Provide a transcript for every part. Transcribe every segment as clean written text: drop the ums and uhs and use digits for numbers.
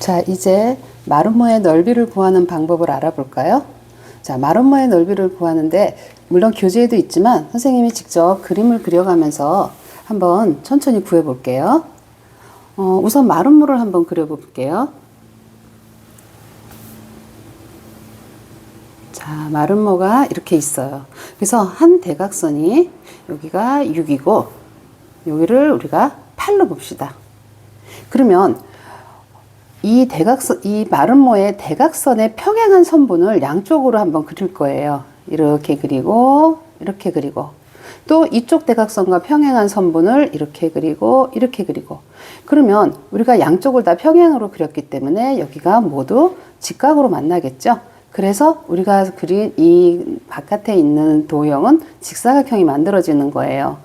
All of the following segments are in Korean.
자, 이제 마름모의 넓이를 구하는 방법을 알아볼까요? 자, 마름모의 넓이를 구하는데 물론 교재에도 있지만 선생님이 직접 그림을 그려가면서 한번 천천히 구해 볼게요. 우선 마름모를 한번 그려 볼게요. 자, 마름모가 이렇게 있어요. 그래서 한 대각선이 여기가 6이고 여기를 우리가 8로 봅시다. 그러면 이 마름모의 대각선의 평행한 선분을 양쪽으로 한번 그릴 거예요. 이렇게 그리고, 이렇게 그리고, 또 이쪽 대각선과 평행한 선분을 이렇게 그리고, 이렇게 그리고. 그러면 우리가 양쪽을 다 평행으로 그렸기 때문에 여기가 모두 직각으로 만나겠죠? 그래서 우리가 그린 이 바깥에 있는 도형은 직사각형이 만들어지는 거예요.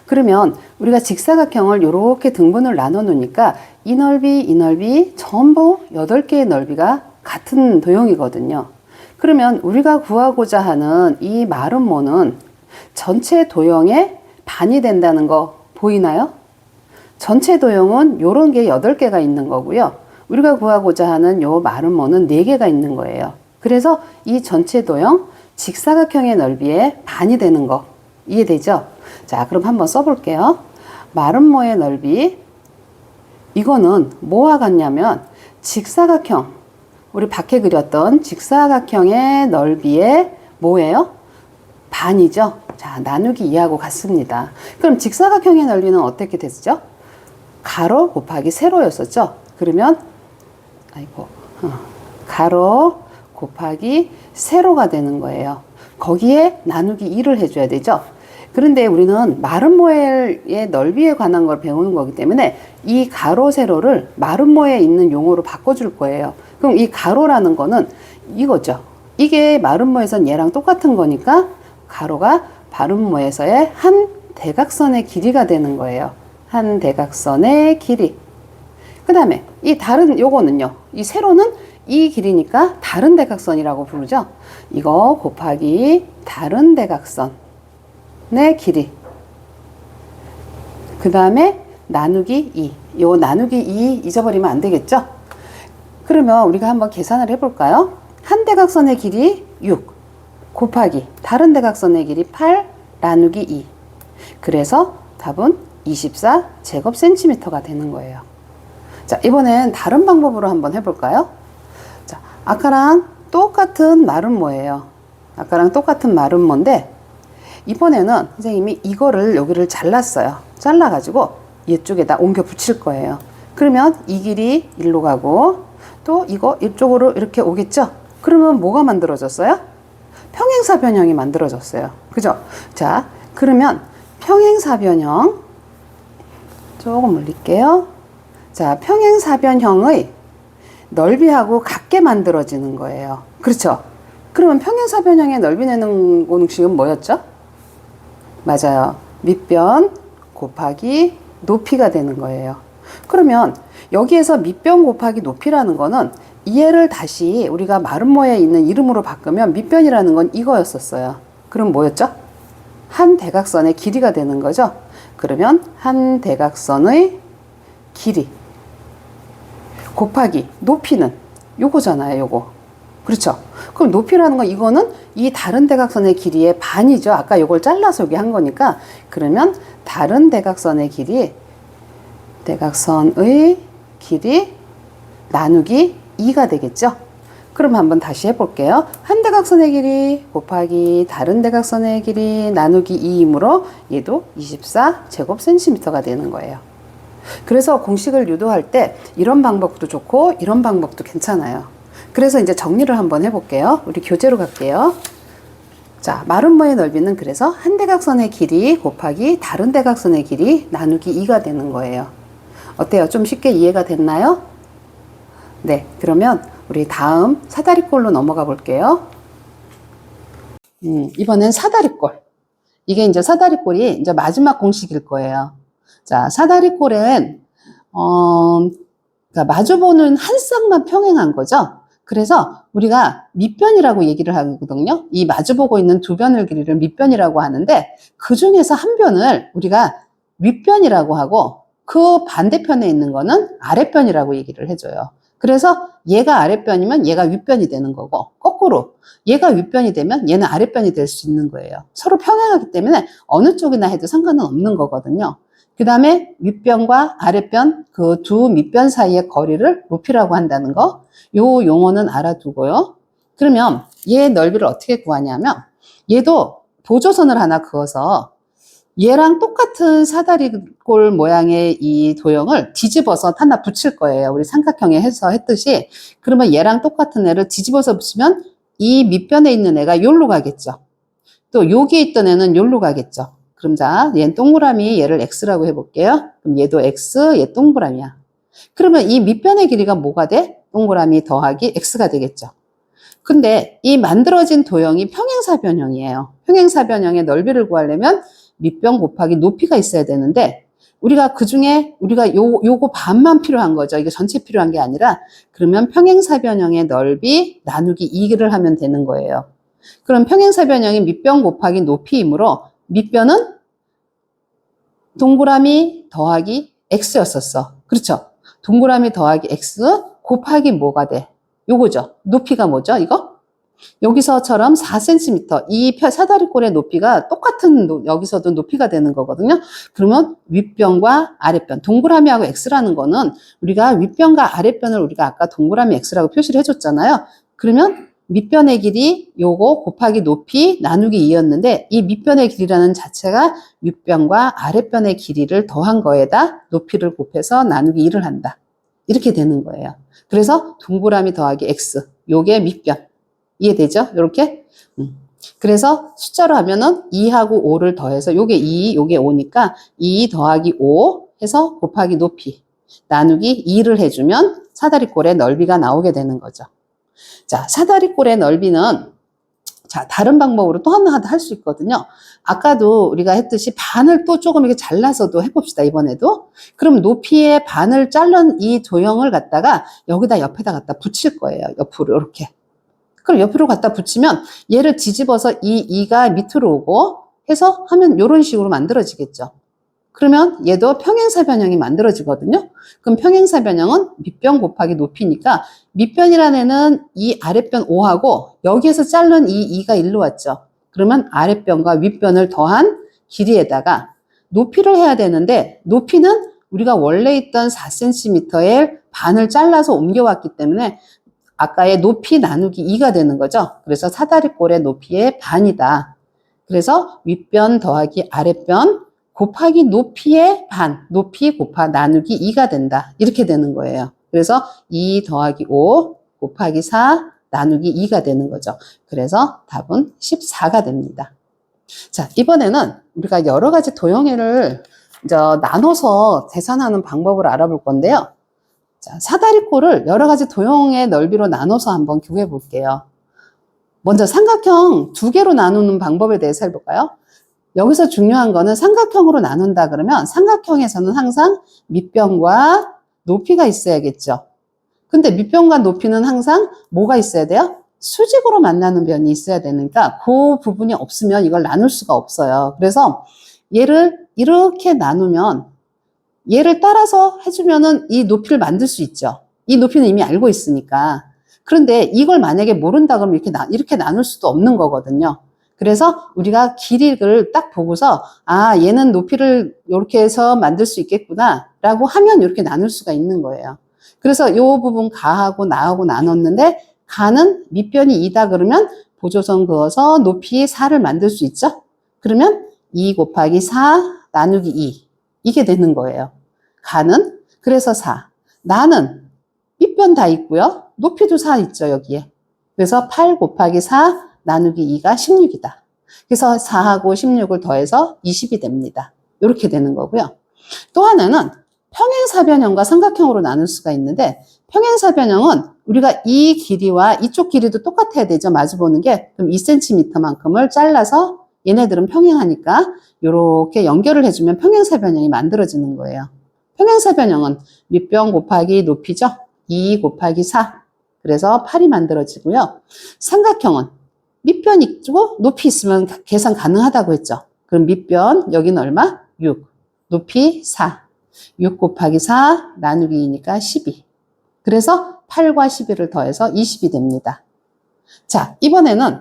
그러면 우리가 직사각형을 이렇게 등분을 나눠 놓으니까 이 넓이 전부 8개의 넓이가 같은 도형이거든요. 그러면 우리가 구하고자 하는 이 마름모는 전체 도형의 반이 된다는 거 보이나요? 전체 도형은 이런 게 8개가 있는 거고요. 우리가 구하고자 하는 요 마름모는 4개가 있는 거예요. 그래서 이 전체 도형 직사각형의 넓이의 반이 되는 거 이해되죠? 자, 그럼 한번 써볼게요. 마름모의 넓이, 이거는 뭐와 같냐면 직사각형, 우리 밖에 그렸던 직사각형의 넓이의 뭐예요? 반이죠? 자, 나누기 2하고 같습니다. 그럼 직사각형의 넓이는 어떻게 됐죠? 가로 곱하기 세로였었죠? 그러면 가로 곱하기 세로가 되는 거예요. 거기에 나누기 2를 해줘야 되죠? 그런데 우리는 마름모의 넓이에 관한 걸 배우는 거기 때문에 이 가로 세로를 마름모에 있는 용어로 바꿔줄 거예요. 그럼 이 가로라는 거는 이거죠. 이게 마름모에선 얘랑 똑같은 거니까 가로가 마름모에서의 한 대각선의 길이가 되는 거예요. 한 대각선의 길이. 그 다음에 이 다른 요거는요. 이 세로는 이 길이니까 다른 대각선이라고 부르죠. 이거 곱하기 다른 대각선 의 길이. 그 다음에 나누기 2. 요 나누기 2 잊어버리면 안 되겠죠? 그러면 우리가 한번 계산을 해볼까요? 한 대각선의 길이 6 곱하기 다른 대각선의 길이 8 나누기 2. 그래서 답은 24제곱센티미터가 되는 거예요. 자, 이번엔 다른 방법으로 한번 해볼까요? 자, 아까랑 똑같은 마름모예요. 아까랑 똑같은 마름모인데 이번에는 선생님이 이거를 여기를 잘랐어요. 잘라가지고 이쪽에다 옮겨 붙일 거예요. 그러면 이 길이 일로 가고 또 이거 이쪽으로 이렇게 오겠죠? 그러면 뭐가 만들어졌어요? 평행사변형이 만들어졌어요. 그죠? 자, 그러면 평행사변형 조금 올릴게요. 자, 평행사변형의 넓이하고 같게 만들어지는 거예요. 그렇죠? 그러면 평행사변형의 넓이 내는 공식은 뭐였죠? 맞아요. 밑변 곱하기 높이가 되는 거예요. 그러면 여기에서 밑변 곱하기 높이라는 거는 얘를 다시 우리가 마름모에 있는 이름으로 바꾸면 밑변이라는 건 이거였었어요. 그럼 뭐였죠? 한 대각선의 길이가 되는 거죠. 그러면 한 대각선의 길이 곱하기 높이는 요거잖아요. 요거. 그렇죠? 그럼 높이라는 건 이거는 이 다른 대각선의 길이의 반이죠. 아까 요걸 잘라서 여기 한 거니까. 그러면 다른 대각선의 길이 나누기 2가 되겠죠. 그럼 한번 다시 해볼게요. 한 대각선의 길이 곱하기 다른 대각선의 길이 나누기 2이므로 얘도 24제곱센티미터가 되는 거예요. 그래서 공식을 유도할 때 이런 방법도 좋고 이런 방법도 괜찮아요. 그래서 이제 정리를 한번 해볼게요. 우리 교재로 갈게요. 자, 마름모의 넓이는 그래서 한 대각선의 길이 곱하기 다른 대각선의 길이 나누기 2가 되는 거예요. 어때요? 좀 쉽게 이해가 됐나요? 네, 그러면 우리 다음 사다리꼴로 넘어가 볼게요. 이번엔 사다리꼴. 이게 이제 사다리꼴이 이제 마지막 공식일 거예요. 자, 사다리꼴은 그러니까 마주보는 한 쌍만 평행한 거죠. 그래서 우리가 밑변이라고 얘기를 하거든요. 이 마주보고 있는 두 변의 길이를 밑변이라고 하는데 그 중에서 한 변을 우리가 윗변이라고 하고 그 반대편에 있는 거는 아랫변이라고 얘기를 해줘요. 그래서 얘가 아랫변이면 얘가 윗변이 되는 거고, 거꾸로 얘가 윗변이 되면 얘는 아랫변이 될 수 있는 거예요. 서로 평행하기 때문에 어느 쪽이나 해도 상관은 없는 거거든요. 그 다음에 윗변과 아랫변, 그 두 밑변 사이의 거리를 높이라고 한다는 거, 요 용어는 알아두고요. 그러면 얘 넓이를 어떻게 구하냐면, 얘도 보조선을 하나 그어서 얘랑 똑같은 사다리꼴 모양의 이 도형을 뒤집어서 하나 붙일 거예요. 우리 삼각형에 해서 했듯이. 그러면 얘랑 똑같은 애를 뒤집어서 붙이면 이 밑변에 있는 애가 여기로 가겠죠. 또 여기에 있던 애는 여기로 가겠죠. 그럼 자, 얘는 동그라미, 얘를 x라고 해볼게요. 그럼 얘도 x, 얘 동그라미야. 그러면 이 밑변의 길이가 뭐가 돼? 동그라미 더하기 x가 되겠죠. 근데 이 만들어진 도형이 평행사변형이에요. 평행사변형의 넓이를 구하려면 밑변 곱하기 높이가 있어야 되는데, 우리가 그 중에 우리가 요거 반만 필요한 거죠. 이게 전체 필요한 게 아니라, 그러면 평행사변형의 넓이 나누기 2를 하면 되는 거예요. 그럼 평행사변형이 밑변 곱하기 높이이므로 밑변은 동그라미 더하기 x였었어. 그렇죠? 동그라미 더하기 x 곱하기 뭐가 돼? 요거죠. 높이가 뭐죠? 이거? 여기서처럼 4cm, 이 사다리꼴의 높이가 똑같은, 여기서도 높이가 되는 거거든요. 그러면 윗변과 아랫변, 동그라미하고 x라는 거는 우리가 윗변과 아랫변을 우리가 아까 동그라미 x라고 표시를 해줬잖아요. 그러면 밑변의 길이 요거 곱하기 높이 나누기 2였는데, 이 밑변의 길이라는 자체가 윗변과 아랫변의 길이를 더한 거에다 높이를 곱해서 나누기 2를 한다. 이렇게 되는 거예요. 그래서 동그라미 더하기 x, 요게 밑변. 이해되죠? 이렇게. 그래서 숫자로 하면은 2하고 5를 더해서 요게 2, 요게 5니까 2 더하기 5 해서 곱하기 높이 나누기 2를 해주면 사다리꼴의 넓이가 나오게 되는 거죠. 자, 사다리꼴의 넓이는 자, 다른 방법으로 또 하나 할 수 있거든요. 아까도 우리가 했듯이 반을 또 조금 이렇게 잘라서도 해봅시다, 이번에도. 그럼 높이의 반을 자른 이 도형을 갖다가 여기다 옆에다 갖다 붙일 거예요. 옆으로, 이렇게. 그럼 옆으로 갖다 붙이면 얘를 뒤집어서 이 2가 밑으로 오고 해서 하면 이런 식으로 만들어지겠죠. 그러면 얘도 평행사변형이 만들어지거든요. 그럼 평행사변형은 밑변 곱하기 높이니까 밑변이라는 애는 이 아랫변 5하고 여기에서 자른 이 2가 일로 왔죠. 그러면 아랫변과 윗변을 더한 길이에다가 높이를 해야 되는데, 높이는 우리가 원래 있던 4cm의 반을 잘라서 옮겨왔기 때문에 아까의 높이 나누기 2가 되는 거죠. 그래서 사다리꼴의 높이의 반이다. 그래서 윗변 더하기 아랫변 곱하기 높이의 반, 높이 곱하 나누기 2가 된다. 이렇게 되는 거예요. 그래서 2 더하기 5 곱하기 4 나누기 2가 되는 거죠. 그래서 답은 14가 됩니다. 자, 이번에는 우리가 여러 가지 도형을 나눠서 계산하는 방법을 알아볼 건데요. 자, 사다리꼴을 여러 가지 도형의 넓이로 나눠서 한번 구해 볼게요. 먼저 삼각형 두 개로 나누는 방법에 대해서 해볼까요? 여기서 중요한 거는 삼각형으로 나눈다 그러면 삼각형에서는 항상 밑변과 높이가 있어야겠죠. 근데 밑변과 높이는 항상 뭐가 있어야 돼요? 수직으로 만나는 변이 있어야 되니까 그 부분이 없으면 이걸 나눌 수가 없어요. 그래서 얘를 이렇게 나누면 얘를 따라서 해주면은 이 높이를 만들 수 있죠. 이 높이는 이미 알고 있으니까. 그런데 이걸 만약에 모른다 그러면 이렇게 나눌 수도 없는 거거든요. 그래서 우리가 길이를 딱 보고서 아, 얘는 높이를 이렇게 해서 만들 수 있겠구나 라고 하면 이렇게 나눌 수가 있는 거예요. 그래서 이 부분 가하고 나하고 나눴는데 가는 밑변이 2다 그러면 보조선 그어서 높이 4를 만들 수 있죠. 그러면 2 곱하기 4 나누기 2 이게 되는 거예요. 가는 그래서 4, 나는 밑변 다 있고요. 높이도 4 있죠, 여기에. 그래서 8 곱하기 4 나누기 2가 16이다. 그래서 4하고 16을 더해서 20이 됩니다. 이렇게 되는 거고요. 또 하나는 평행사변형과 삼각형으로 나눌 수가 있는데, 평행사변형은 우리가 이 길이와 이쪽 길이도 똑같아야 되죠. 마주보는 게. 그럼 2cm만큼을 잘라서 얘네들은 평행하니까 이렇게 연결을 해주면 평행사변형이 만들어지는 거예요. 평행사변형은 밑변 곱하기 높이죠. 2 곱하기 4. 그래서 8이 만들어지고요. 삼각형은 밑변 있고 높이 있으면 계산 가능하다고 했죠. 그럼 밑변 여기는 얼마? 6. 높이 4. 6 곱하기 4 나누기 2니까 12. 그래서 8과 11을 더해서 20이 됩니다. 자, 이번에는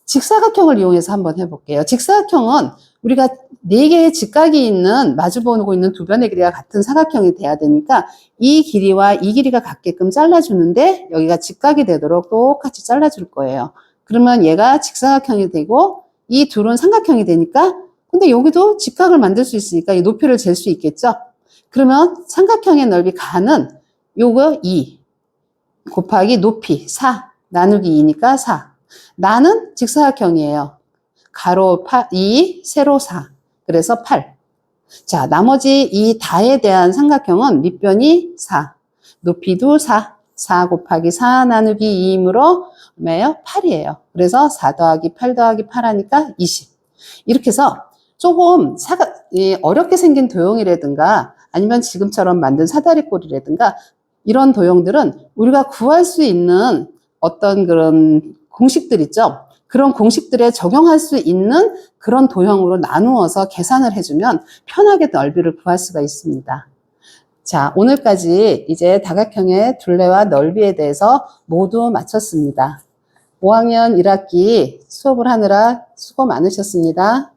직사각형을 이용해서 한번 해볼게요. 직사각형은 우리가 4개의 직각이 있는, 마주보고 있는 두 변의 길이가 같은 사각형이 돼야 되니까 이 길이와 이 길이가 같게끔 잘라주는데 여기가 직각이 되도록 똑같이 잘라줄 거예요. 그러면 얘가 직사각형이 되고 이 둘은 삼각형이 되니까, 근데 여기도 직각을 만들 수 있으니까 이 높이를 잴 수 있겠죠? 그러면 삼각형의 넓이 가는 요거 2 곱하기 높이 4 나누기 2니까 4. 나는 직사각형이에요. 가로 2, 세로 4. 그래서 8. 자, 나머지 이 다에 대한 삼각형은 밑변이 4. 높이도 4. 4 곱하기 4 나누기 2이므로 얼마예요? 8이에요. 그래서 4 더하기 8 더하기 8 하니까 20. 이렇게 해서 조금 어렵게 생긴 도형이라든가 아니면 지금처럼 만든 사다리꼴이라든가 이런 도형들은 우리가 구할 수 있는 어떤 그런 공식들 있죠. 그런 공식들에 적용할 수 있는 그런 도형으로 나누어서 계산을 해주면 편하게 넓이를 구할 수가 있습니다. 자, 오늘까지 이제 다각형의 둘레와 넓이에 대해서 모두 마쳤습니다. 5학년 1학기 수업을 하느라 수고 많으셨습니다.